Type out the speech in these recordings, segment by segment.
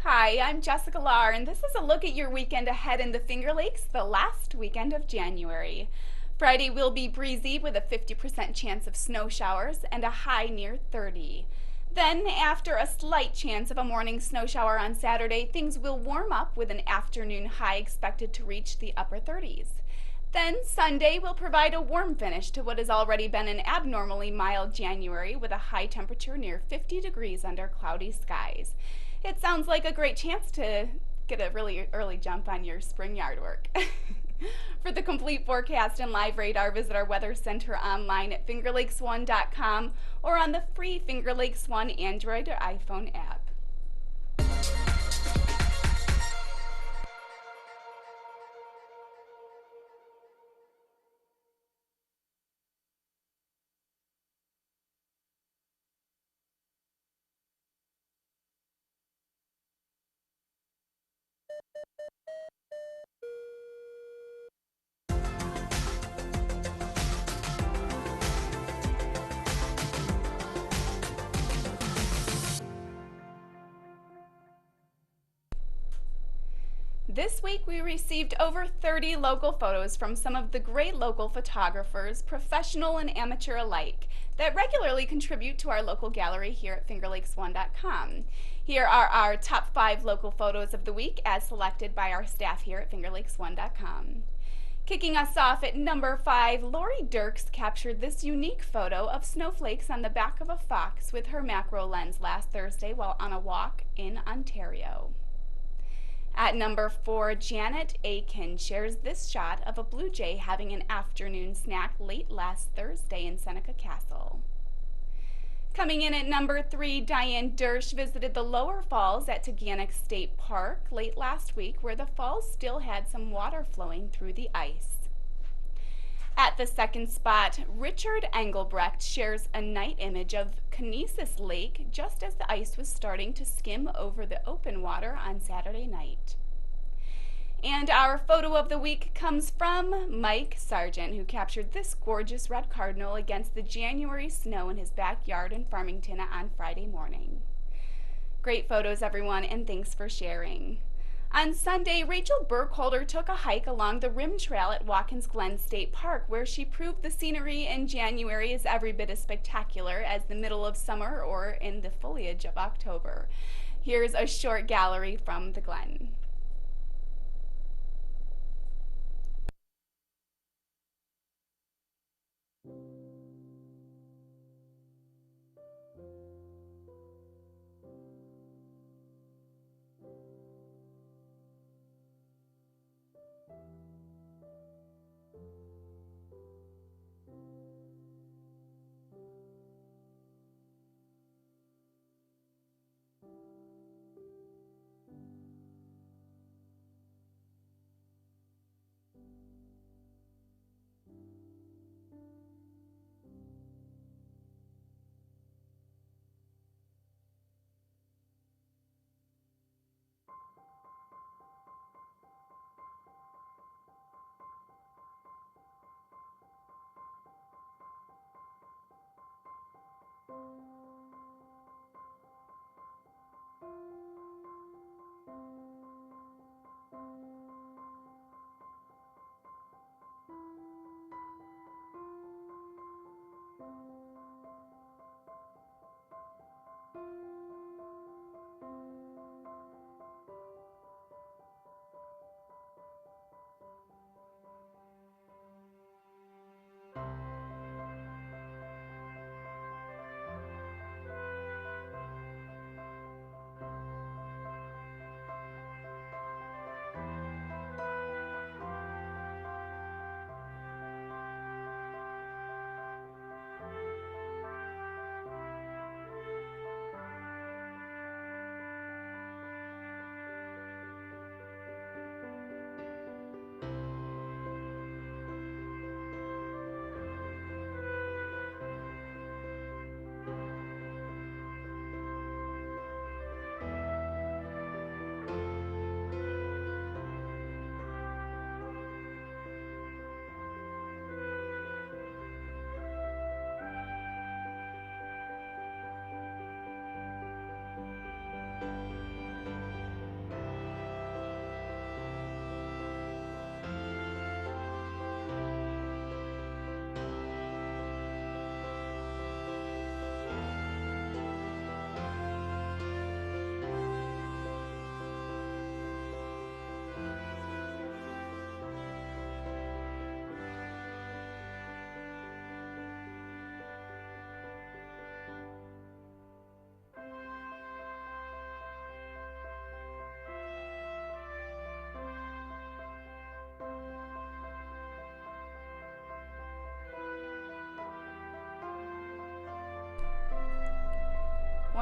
Hi, I'm Jessica Lahr, and this is a look at your weekend ahead in the Finger Lakes the last weekend of January. Friday will be breezy with a 50% chance of snow showers and a high near 30. Then, after a slight chance of a morning snow shower on Saturday, things will warm up with an afternoon high expected to reach the upper 30s. Then Sunday will provide a warm finish to what has already been an abnormally mild January with a high temperature near 50 degrees under cloudy skies. It sounds like a great chance to get a really early jump on your spring yard work. For the complete forecast and live radar, visit our Weather Center online at fingerlakes1.com or on the free Finger Lakes One Android or iPhone app. This week we received over 30 local photos from some of the great local photographers, professional and amateur alike, that regularly contribute to our local gallery here at fingerlakes1.com. Here are our top 5 local photos of the week as selected by our staff here at fingerlakes1.com. Kicking us off at number 5, Lori Dirks captured this unique photo of snowflakes on the back of a fox with her macro lens last Thursday while on a walk in Ontario. At number 4, Janet Aiken shares this shot of a blue jay having an afternoon snack late last Thursday in Seneca Castle. Coming in at number 3, Diane Dersch visited the lower falls at Teganic State Park late last week, where the falls still had some water flowing through the ice. At the second spot, Richard Engelbrecht shares a night image of Conesus Lake just as the ice was starting to skim over the open water on Saturday night. And our photo of the week comes from Mike Sargent, who captured this gorgeous red cardinal against the January snow in his backyard in Farmington on Friday morning. Great photos, everyone, and thanks for sharing. On Sunday, Rachel Burkholder took a hike along the Rim Trail at Watkins Glen State Park, where she proved the scenery in January is every bit as spectacular as the middle of summer or in the foliage of October. Here's a short gallery from the Glen.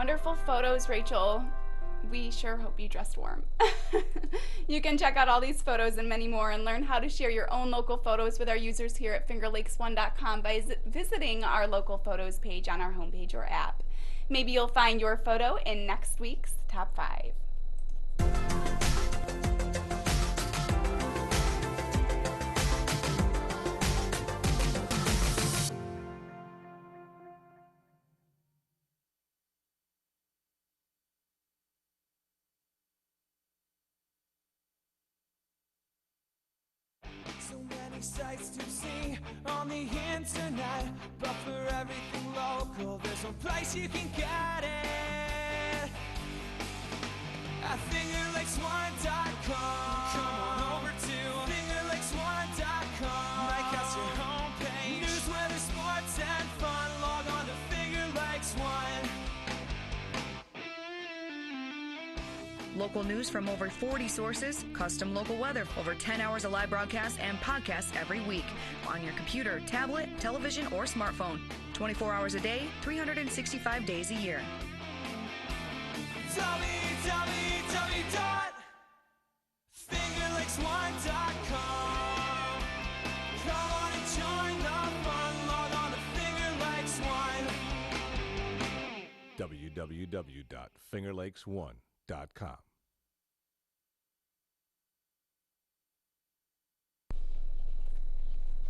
Wonderful photos, Rachel. We sure hope you dressed warm. You can check out all these photos and many more and learn how to share your own local photos with our users here at fingerlakes1.com by visiting our local photos page on our homepage or app. Maybe you'll find your photo in next week's Top 5. So many sights to see on the internet, but for everything local, there's one place you can get it. At fingerlakes1.com. Come on over to fingerlakes1.com. Like us your homepage. News, weather, sports, and fun. Log on to Finger Lakes One. Local news from over 40 sources, custom local weather, over 10 hours of live broadcasts and podcasts every week on your computer, tablet, television, or smartphone. 24 hours a day, 365 days a year. www.fingerlakes1.com. Come on and join the fun. Log on to Finger Lakes One. www.fingerlakes1.com.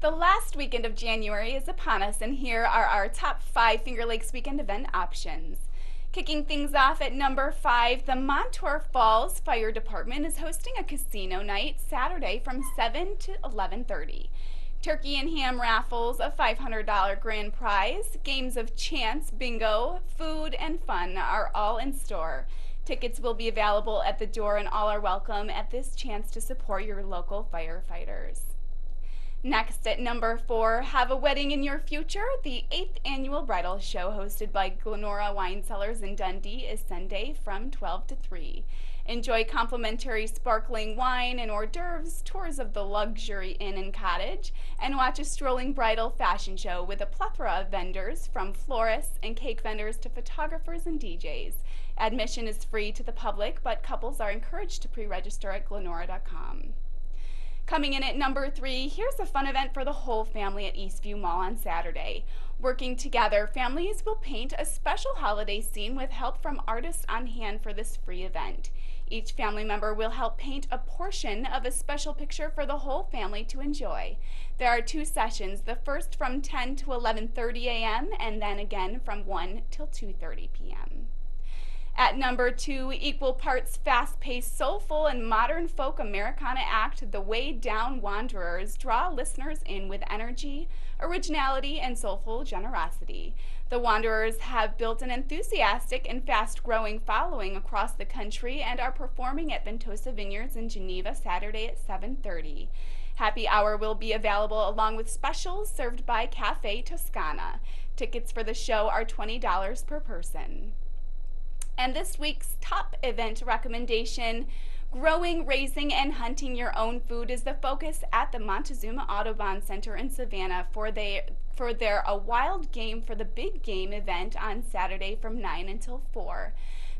The last weekend of January is upon us, and here are our top 5 Finger Lakes weekend event options. Kicking things off at number 5, the Montour Falls Fire Department is hosting a casino night Saturday from 7 to 11:30. Turkey and ham raffles, a $500 grand prize, games of chance, bingo, food, and fun are all in store. Tickets will be available at the door, and all are welcome at this chance to support your local firefighters. Next at number 4, Have a Wedding in Your Future. The 8th annual bridal show hosted by Glenora Wine Cellars in Dundee is Sunday from 12 to 3. Enjoy complimentary sparkling wine and hors d'oeuvres, tours of the luxury inn and cottage, and watch a strolling bridal fashion show with a plethora of vendors, from florists and cake vendors to photographers and DJs. Admission is free to the public, but couples are encouraged to pre-register at glenora.com. Coming in at number 3, here's a fun event for the whole family at Eastview Mall on Saturday. Working together, families will paint a special holiday scene with help from artists on hand for this free event. Each family member will help paint a portion of a special picture for the whole family to enjoy. There are 2 sessions, the first from 10 to 11:30 a.m. and then again from 1 till 2:30 p.m. At number 2, equal parts fast-paced, soulful, and modern folk Americana act, the Way Down Wanderers draw listeners in with energy, originality, and soulful generosity. The Wanderers have built an enthusiastic and fast-growing following across the country and are performing at Ventosa Vineyards in Geneva Saturday at 7:30. Happy hour will be available along with specials served by Cafe Toscana. Tickets for the show are $20 per person. And this week's top event recommendation, growing, raising, and hunting your own food, is the focus at the Montezuma Audubon Center in Savannah for their A Wild Game for the Big Game event on Saturday from 9 until 4.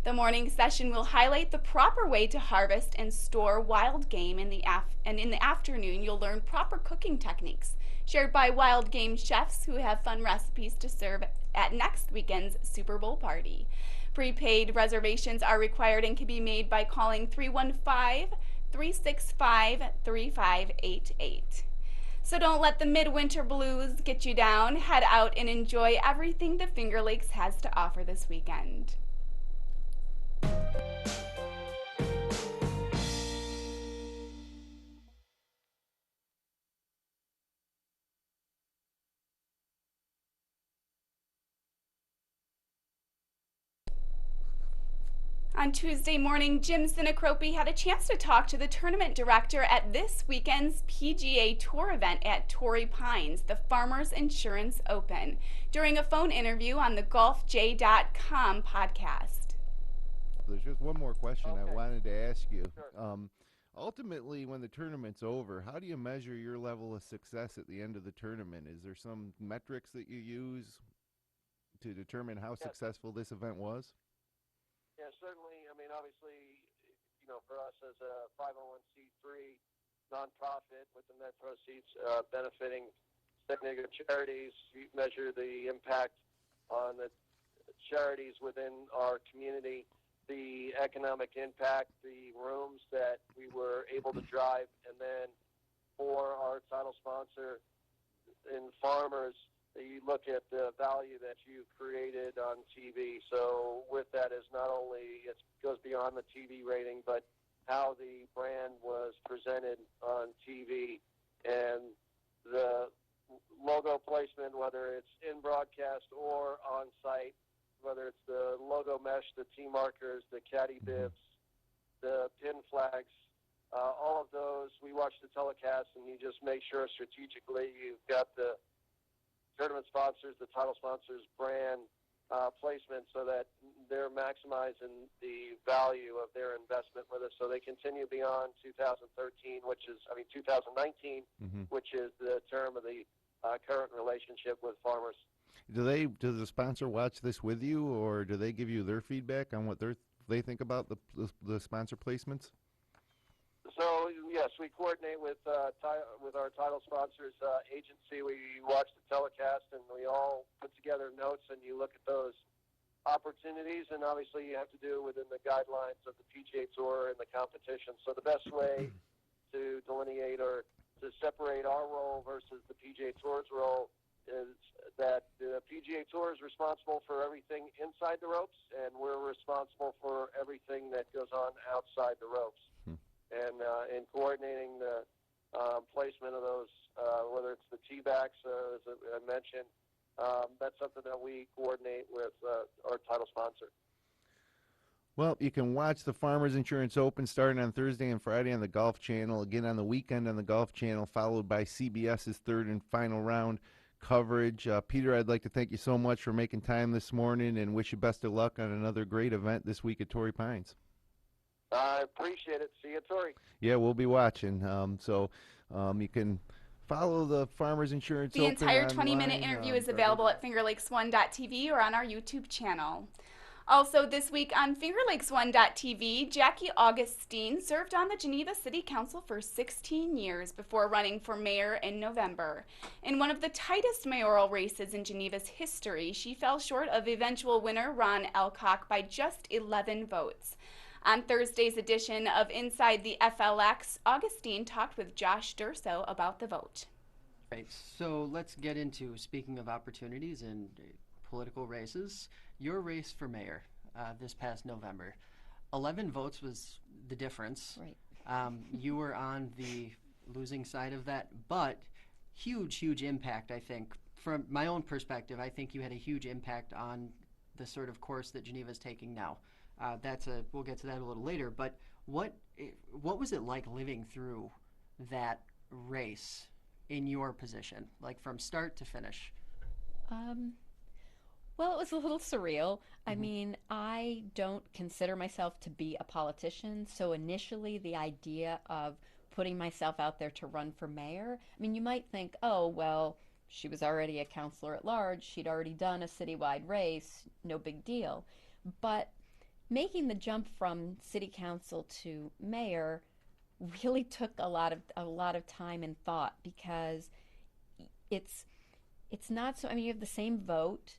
The morning session will highlight the proper way to harvest and store wild game, and in the afternoon you'll learn proper cooking techniques shared by wild game chefs who have fun recipes to serve at next weekend's Super Bowl party. Prepaid reservations are required and can be made by calling 315-365-3588. So don't let the midwinter blues get you down. Head out and enjoy everything the Finger Lakes has to offer this weekend. On Tuesday morning, Jim Sinacropi had a chance to talk to the tournament director at this weekend's PGA Tour event at Torrey Pines, the Farmers Insurance Open, during a phone interview on the GolfJ.com podcast. There's just one more question Okay. I wanted to ask you. Sure. Ultimately, when the tournament's over, how do you measure your level of success at the end of the tournament? Is there some metrics that you use to determine how successful this event was? certainly. I mean, obviously, for us as a 501c3 nonprofit with the net proceeds benefiting significant charities, we measure the impact on the charities within our community, the economic impact, the rooms that we were able to drive, and then for our title sponsor in Farmers, you look at the value that you created on TV. So with that is not only, it goes beyond the TV rating, but how the brand was presented on TV and the logo placement, whether it's in broadcast or on site, whether it's the logo mesh, the T markers, the caddy bibs, the pin flags, all of those, we watch the telecast and you just make sure strategically you've got the tournament sponsors, the title sponsors brand placement so that they're maximizing the value of their investment with us so they continue beyond 2013, 2019, which is the term of the current relationship with Farmers. Does the sponsor watch this with you, or do they give you their feedback on what they think about the sponsor placements? So yes, we coordinate with our title sponsors agency. We watch the telecast and we all put together notes, and you look at those opportunities, and obviously you have to do it within the guidelines of the PGA Tour and the competition. So the best way to delineate or to separate our role versus the PGA Tour's role is that the PGA Tour is responsible for everything inside the ropes, and we're responsible for everything that goes on outside the ropes. And in coordinating the placement of those, whether it's the T-backs, as I mentioned, that's something that we coordinate with our title sponsor. Well, you can watch the Farmers Insurance Open starting on Thursday and Friday on the Golf Channel, again on the weekend on the Golf Channel, followed by CBS's third and final round coverage. Peter, I'd like to thank you so much for making time this morning and wish you best of luck on another great event this week at Torrey Pines. I appreciate it. See you, Torrey. Yeah, we'll be watching. You can follow the Farmers Insurance The Open entire online, 20-minute interview is available at FingerLakes1.tv or on our YouTube channel. Also this week on FingerLakes1.tv, Jackie Augustine served on the Geneva City Council for 16 years before running for mayor in November. In one of the tightest mayoral races in Geneva's history, she fell short of eventual winner Ron Elcock by just 11 votes. On Thursday's edition of Inside the FLX, Augustine talked with Josh Durso about the vote. Right, so let's get into, speaking of opportunities in political races, your race for mayor this past November. 11 votes was the difference. Right. You were on the losing side of that, but huge impact, I think. From my own perspective, I think you had a huge impact on the sort of course that Geneva is taking now. We'll get to that a little later, but what was it like living through that race in your position, like from start to finish? Well, it was a little surreal. I mean, I don't consider myself to be a politician, so initially the idea of putting myself out there to run for mayor, I mean, you might think, oh, well, she was already a counselor at large, she'd already done a citywide race, no big deal. But making the jump from city council to mayor really took a lot of time and thought, because it's not so. I mean, you have the same vote.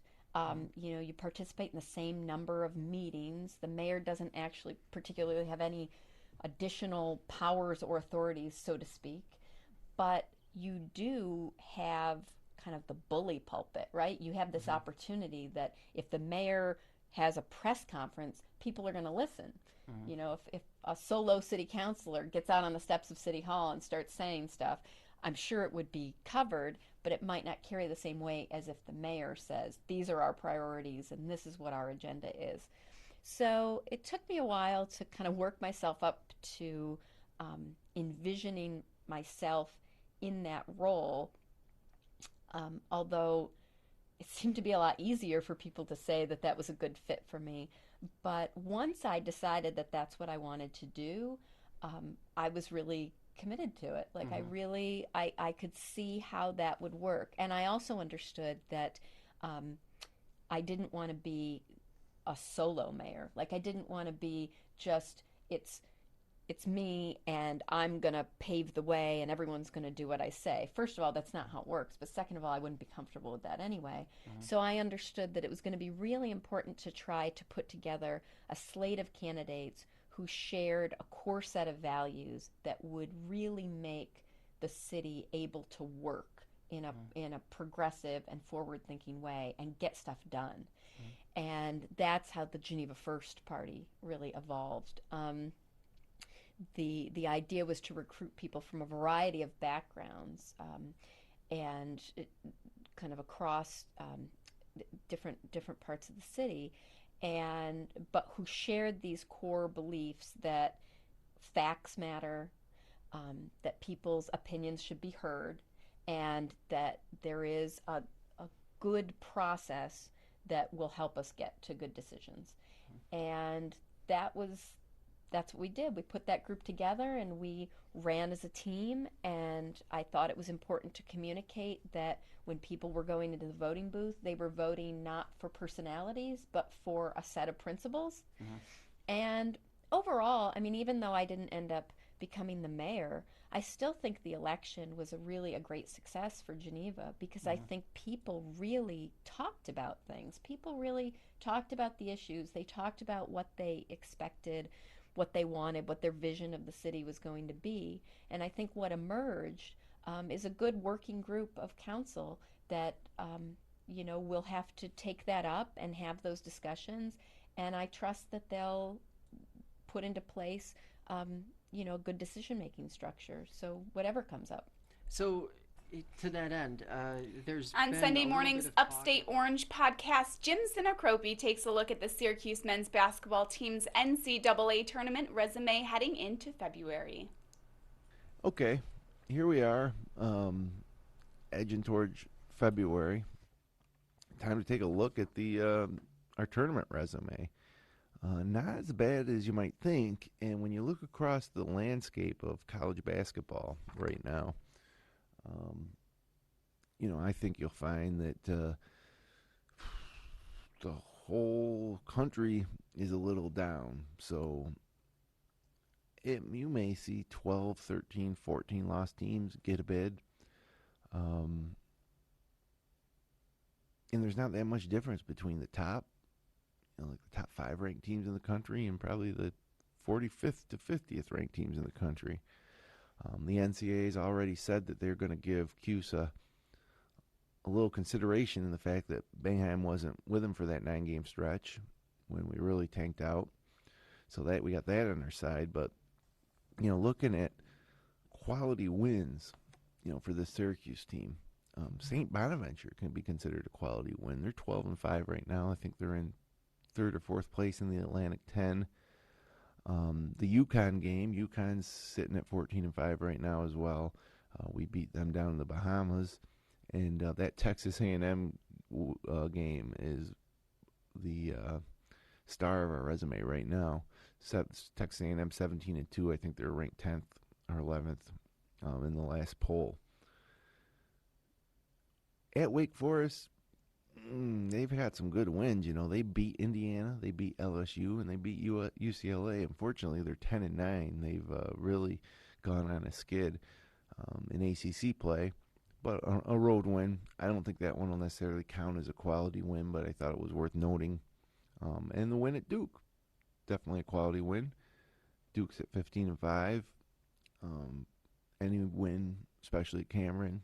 You participate in the same number of meetings. The mayor doesn't actually particularly have any additional powers or authorities, so to speak, but you do have kind of the bully pulpit, right? You have this opportunity that if the mayor has a press conference, people are going to listen. You know, if a solo city councilor gets out on the steps of City Hall and starts saying stuff, I'm sure it would be covered, but it might not carry the same weight as if the mayor says, these are our priorities and this is what our agenda is. So it took me a while to kind of work myself up to envisioning myself in that role, although it seemed to be a lot easier for people to say that that was a good fit for me. But once I decided that that's what I wanted to do, I was really committed to it. Like I could see how that would work. And I also understood that I didn't want to be a solo mayor. Like I didn't want to be just it's me and I'm going to pave the way and everyone's going to do what I say. First of all, that's not how it works. But second of all, I wouldn't be comfortable with that anyway. So I understood that it was going to be really important to try to put together a slate of candidates who shared a core set of values that would really make the city able to work in a progressive and forward thinking way and get stuff done. And that's how the Geneva First Party really evolved. The idea was to recruit people from a variety of backgrounds, and kind of across different parts of the city, and but who shared these core beliefs that facts matter, that people's opinions should be heard, and that there is a good process that will help us get to good decisions. And that was that's what we did. We put that group together and we ran as a team. And I thought it was important to communicate that when people were going into the voting booth, they were voting not for personalities, but for a set of principles. And overall, I mean, even though I didn't end up becoming the mayor, I still think the election was really a great success for Geneva because I think people really talked about things. People really talked about the issues. They talked about what they expected, what they wanted, what their vision of the city was going to be. And I think what emerged is a good working group of council that, will have to take that up and have those discussions. And I trust that they'll put into place, a good decision-making structure. So whatever comes up. So, to that end, there's On been Sunday a little morning's bit of talk Upstate about- Orange podcast, Jim Sinacropi takes a look at the Syracuse men's basketball team's NCAA tournament resume heading into February. Okay, here we are, edging towards February. Time to take a look at the our tournament resume. Not as bad as you might think, and when you look across the landscape of college basketball right now, I think you'll find that the whole country is a little down. So you may see 12, 13, 14 lost teams get a bid. And there's not that much difference between the top, like the top 5 ranked teams in the country and probably the 45th to 50th ranked teams in the country. The NCAA has already said that they're going to give CUSA a little consideration in the fact that Boeheim wasn't with them for that 9-game stretch when we really tanked out. So that we got that on our side. But, looking at quality wins, for the Syracuse team, St. Bonaventure can be considered a quality win. They're 12-5 right now. I think they're in 3rd or 4th place in the Atlantic 10. The UConn game, UConn's sitting at 14-5 right now as well. We beat them down in the Bahamas. And that Texas A&M game is the star of our resume right now. Texas A&M 17-2. I think they're ranked 10th or 11th in the last poll. At Wake Forest, they've had some good wins. They beat Indiana, they beat LSU, and they beat UCLA. Unfortunately, they're 10-9. They've really gone on a skid in ACC play. But a road win, I don't think that one will necessarily count as a quality win, but I thought it was worth noting. And the win at Duke, definitely a quality win. Duke's at 15-5. Any win, especially at Cameron,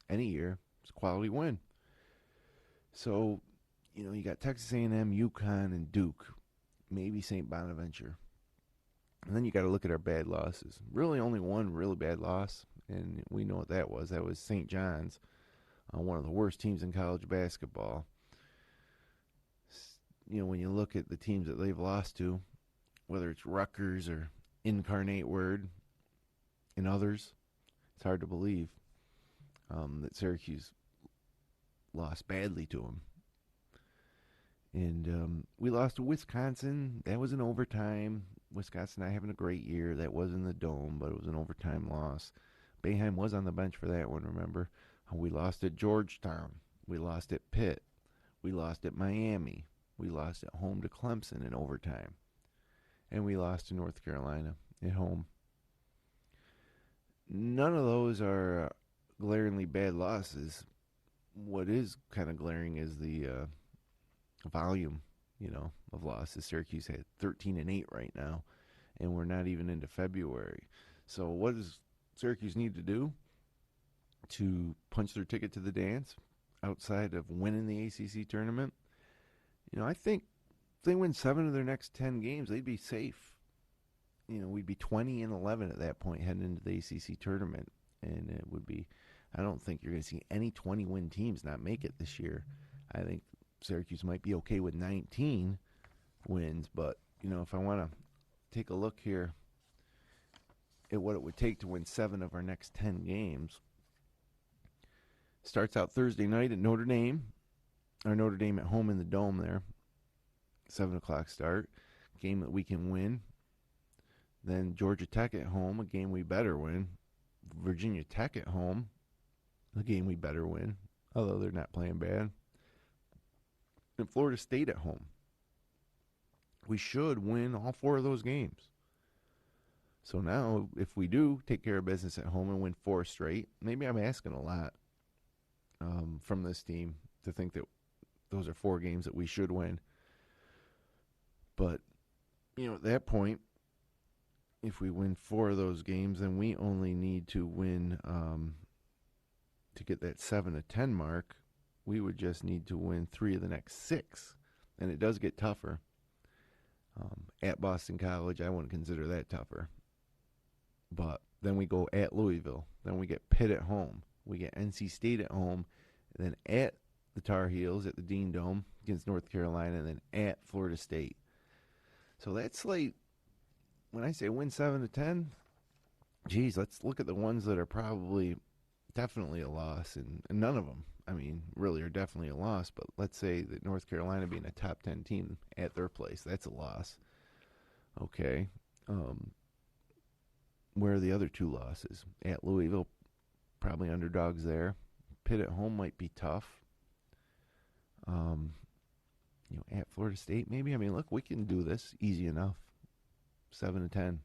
any year, it's a quality win. So, you got Texas A&M, UConn, and Duke, maybe St. Bonaventure. And then you got to look at our bad losses. Really only one really bad loss, and we know what that was. That was St. John's, one of the worst teams in college basketball. When you look at the teams that they've lost to, whether it's Rutgers or Incarnate Word and others, it's hard to believe that Syracuse lost badly to them. And we lost to Wisconsin. That was an overtime. Wisconsin not having a great year. That was in the Dome, but it was an overtime loss. Boeheim was on the bench for that one, remember? We lost at Georgetown. We lost at Pitt. We lost at Miami. We lost at home to Clemson in overtime. And we lost to North Carolina at home. None of those are glaringly bad losses. What is kind of glaring is the volume, of losses. Syracuse had 13-8 right now, and we're not even into February. So what does Syracuse need to do to punch their ticket to the dance outside of winning the ACC tournament? I think if they win 7 of their next 10 games, they'd be safe. We'd be 20-11 at that point heading into the ACC tournament, and it would be. I don't think you're going to see any 20-win teams not make it this year. I think Syracuse might be okay with 19 wins, but if I want to take a look here at what it would take to win 7 of our next 10 games, starts out Thursday night at Notre Dame at home in the Dome there, 7 o'clock start, game that we can win. Then Georgia Tech at home, a game we better win. Virginia Tech at home, a game we better win, although they're not playing bad. And Florida State at home. We should win all 4 of those games. So now, if we do take care of business at home and win 4 straight, maybe I'm asking a lot from this team to think that those are 4 games that we should win. But, at that point, if we win 4 of those games, then we only need to win to get that 7-10 mark. We would just need to win 3 of the next 6, and it does get tougher. At Boston College, I wouldn't consider that tougher. But then we go at Louisville. Then we get Pitt at home. We get NC State at home. And then at the Tar Heels at the Dean Dome against North Carolina. And then at Florida State. So that slate, when I say win 7-10, geez, let's look at the ones that are probably definitely a loss. And none of them, really are definitely a loss. But let's say that North Carolina being a top 10 team at their place, that's a loss. Okay. Where are the other 2 losses? At Louisville, probably underdogs there. Pitt at home might be tough. At Florida State, maybe. Look, we can do this easy enough. 7-10,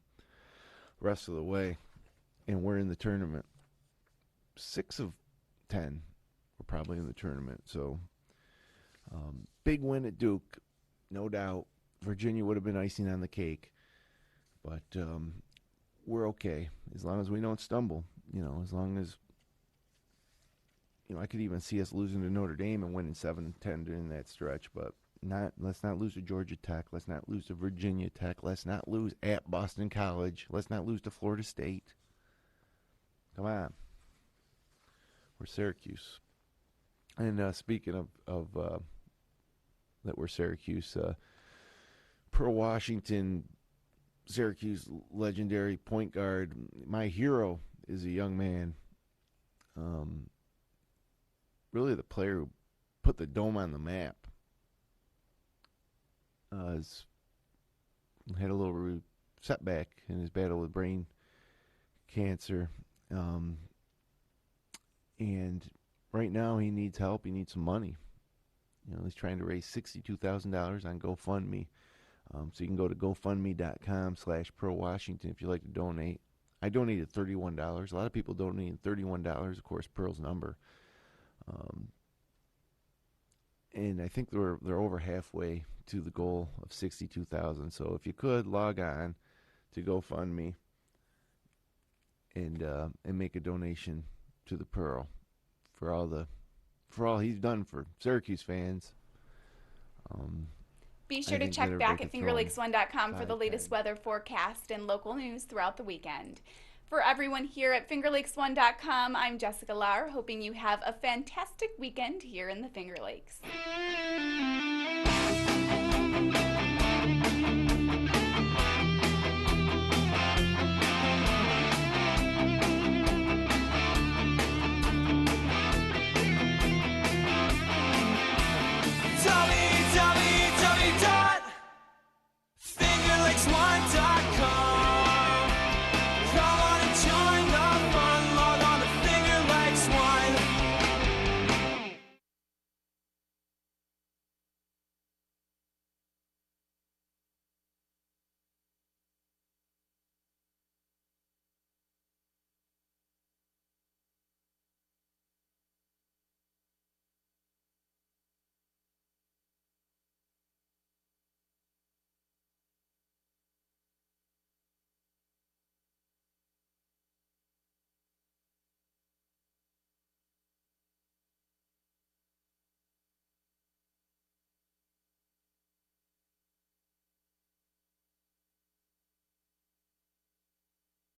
rest of the way, and we're in the tournament. 6 of 10, we're probably in the tournament. So, big win at Duke, no doubt. Virginia would have been icing on the cake, but we're okay as long as we don't stumble. As long as I could even see us losing to Notre Dame and winning 7-10 during that stretch, but let's not lose to Georgia Tech. Let's not lose to Virginia Tech. Let's not lose at Boston College. Let's not lose to Florida State. Come on. We're Syracuse. And speaking of that we're Syracuse, Pearl Washington, Syracuse legendary point guard, my hero is a young man. Really the player who put the Dome on the map. Has had a little setback in his battle with brain cancer. And right now he needs help. He needs some money. He's trying to raise $62,000 on GoFundMe. So you can go to GoFundMe.com/PearlWashington if you'd like to donate. I donated $31. A lot of people donated $31. Of course, Pearl's number. And I think they're over halfway to the goal of $62,000. So if you could log on to GoFundMe and make a donation to the Pearl for all he's done for Syracuse fans. Be sure to check back at FingerLakes1.com for the latest weather forecast and local news throughout the weekend. For everyone here at FingerLakes1.com, I'm Jessica Lahr, hoping you have a fantastic weekend here in the Finger Lakes.